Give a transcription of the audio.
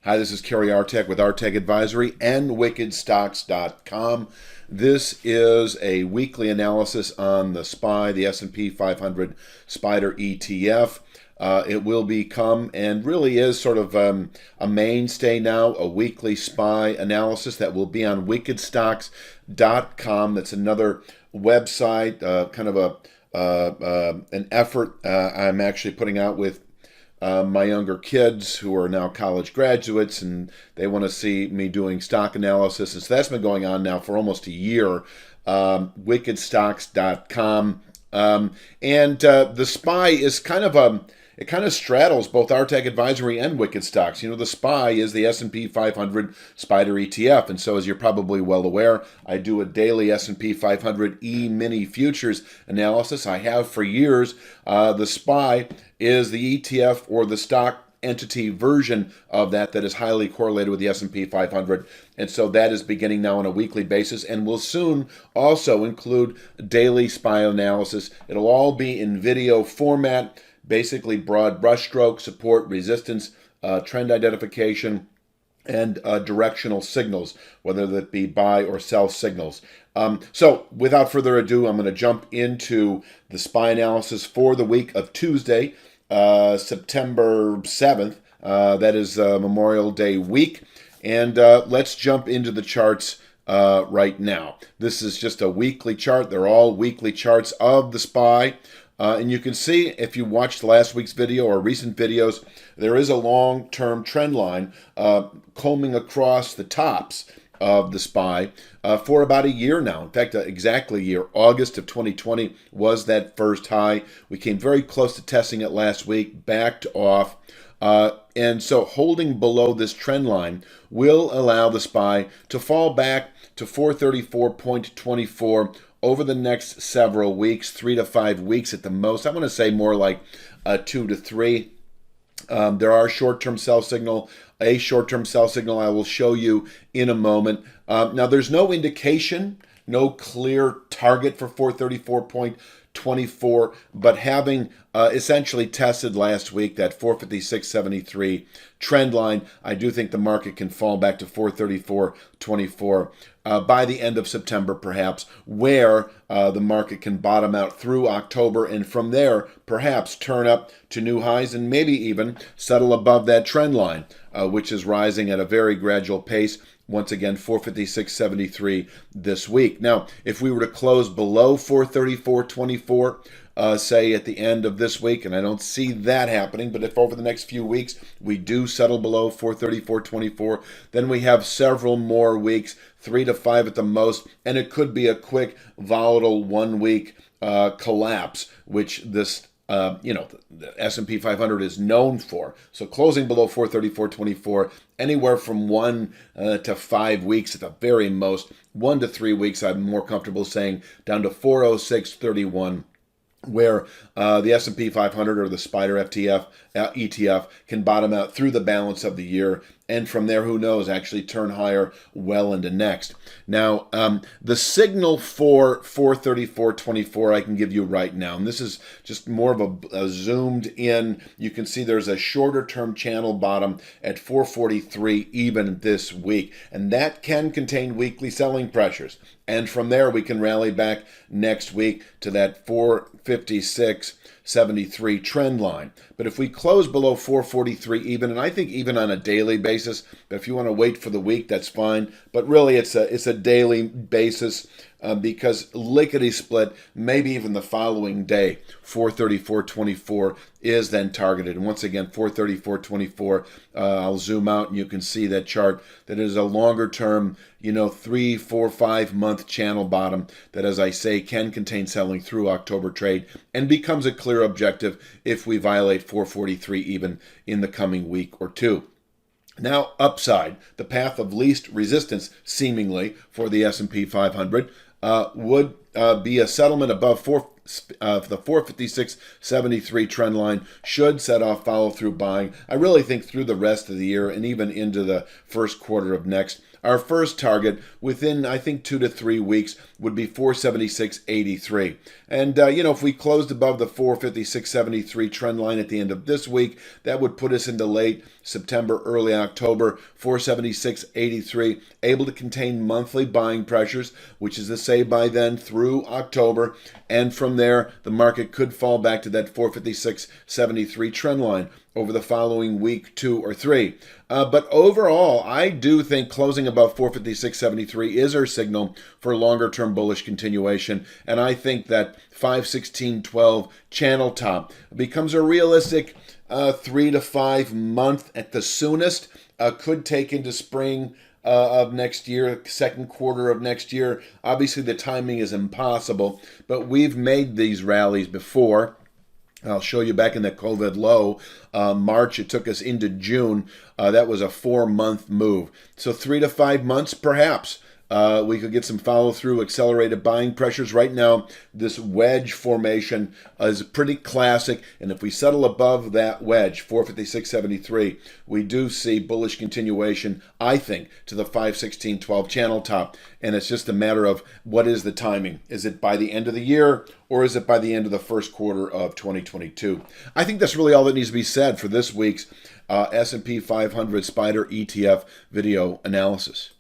Hi, this is Cary with Artec Advisory and wickedstocks.com. This is a weekly analysis on the SPY, the S&P 500 Spider ETF. It will become and really is sort of a mainstay now, a weekly SPY analysis that will be on wickedstocks.com. That's another website, kind of an effort I'm actually putting out with my younger kids who are now college graduates, and they want to see me doing stock analysis. And so that's been going on now for almost a year. Wickedstocks.com. And the SPY is it kind of straddles both Artec Advisory and Wicked Stocks. You know, the SPY is the S&P 500 Spider ETF, and so as you're probably well aware, I do a daily S&P 500 E-mini futures analysis. I have for years. The SPY is the ETF or the stock entity version of that is highly correlated with the S&P 500, and so that is beginning now on a weekly basis and will soon also include daily SPY analysis. It'll all be in video format, basically broad brushstroke, support, resistance, trend identification, and directional signals, whether that be buy or sell signals. So without further ado, I'm going to jump into the SPY analysis for the week of Tuesday, September 7th. That is Memorial Day week. And let's jump into the charts right now. This is just a weekly chart. They're all weekly charts of the SPY. And you can see, if you watched last week's video or recent videos, there is a long-term trend line combing across the tops of the SPY for about a year now. In fact, exactly a year. August of 2020 was that first high. We came very close to testing it last week, backed off. And so holding below this trend line will allow the SPY to fall back to 434.24 over the next several weeks, 3 to 5 weeks at the most. I want to say more like 2 to 3. There are a short-term sell signal I will show you in a moment. Now, there's no indication, no clear target for 434.24, but having essentially tested last week that 456.73 trend line, I do think the market can fall back to 434.24 by the end of September, perhaps, where the market can bottom out through October, and from there, perhaps turn up to new highs and maybe even settle above that trend line, which is rising at a very gradual pace. Once again, 456.73 this week. Now, if we were to close below 434.24, say at the end of this week, and I don't see that happening, but if over the next few weeks we do settle below 434.24, then we have several more weeks, 3 to 5 at the most, and it could be a quick, volatile 1 week collapse, which this the S&P 500 is known for. So closing below 434.24, anywhere from 1 to 5 weeks at the very most, 1 to 3 weeks, I'm more comfortable saying, down to 406.31, where the S&P 500 or the Spider ETF can bottom out through the balance of the year, and from there, who knows, actually turn higher well into next. Now, the signal for 434.24 I can give you right now, and this is just more of a zoomed in. You can see there's a shorter term channel bottom at 443 even this week, and that can contain weekly selling pressures. And from there, we can rally back next week to that 456.73 trend line. But if we close below 443 even, and I think even on a daily basis, but if you want to wait for the week, that's fine. But really, it's a daily basis because lickety split, maybe even the following day, 434.24 is then targeted. And once again, 434.24, I'll zoom out and you can see that chart that is a longer term, 3, 4, 5 month channel bottom that, as I say, can contain selling through October trade and becomes a clear objective if we violate 443 even in the coming week or two. Now, upside, the path of least resistance, seemingly, for the S&P 500 would be a settlement above the 456.73 trend line should set off follow-through buying. I really think through the rest of the year and even into the first quarter of next. our first target within, I think, 2 to 3 weeks would be 476.83. And, if we closed above the 456.73 trend line at the end of this week, that would put us into late September, early October, 476.83, able to contain monthly buying pressures, which is to say by then through October. And from there, the market could fall back to that 456.73 trend line over the following week, 2 or 3. But overall, I do think closing above 456.73 is our signal for longer-term bullish continuation. And I think that 516.12 channel top becomes a realistic 3 to 5 month at the soonest. Could take into spring of next year, second quarter of next year. Obviously, the timing is impossible, but we've made these rallies before. I'll show you back in the COVID low, March, it took us into June. That was a 4-month move. So 3 to 5 months, perhaps. We could get some follow-through, accelerated buying pressures. Right now, this wedge formation is pretty classic, and if we settle above that wedge, 456.73, we do see bullish continuation, I think, to the 516.12 channel top, and it's just a matter of what is the timing. Is it by the end of the year, or is it by the end of the first quarter of 2022? I think that's really all that needs to be said for this week's S&P 500 Spider ETF video analysis.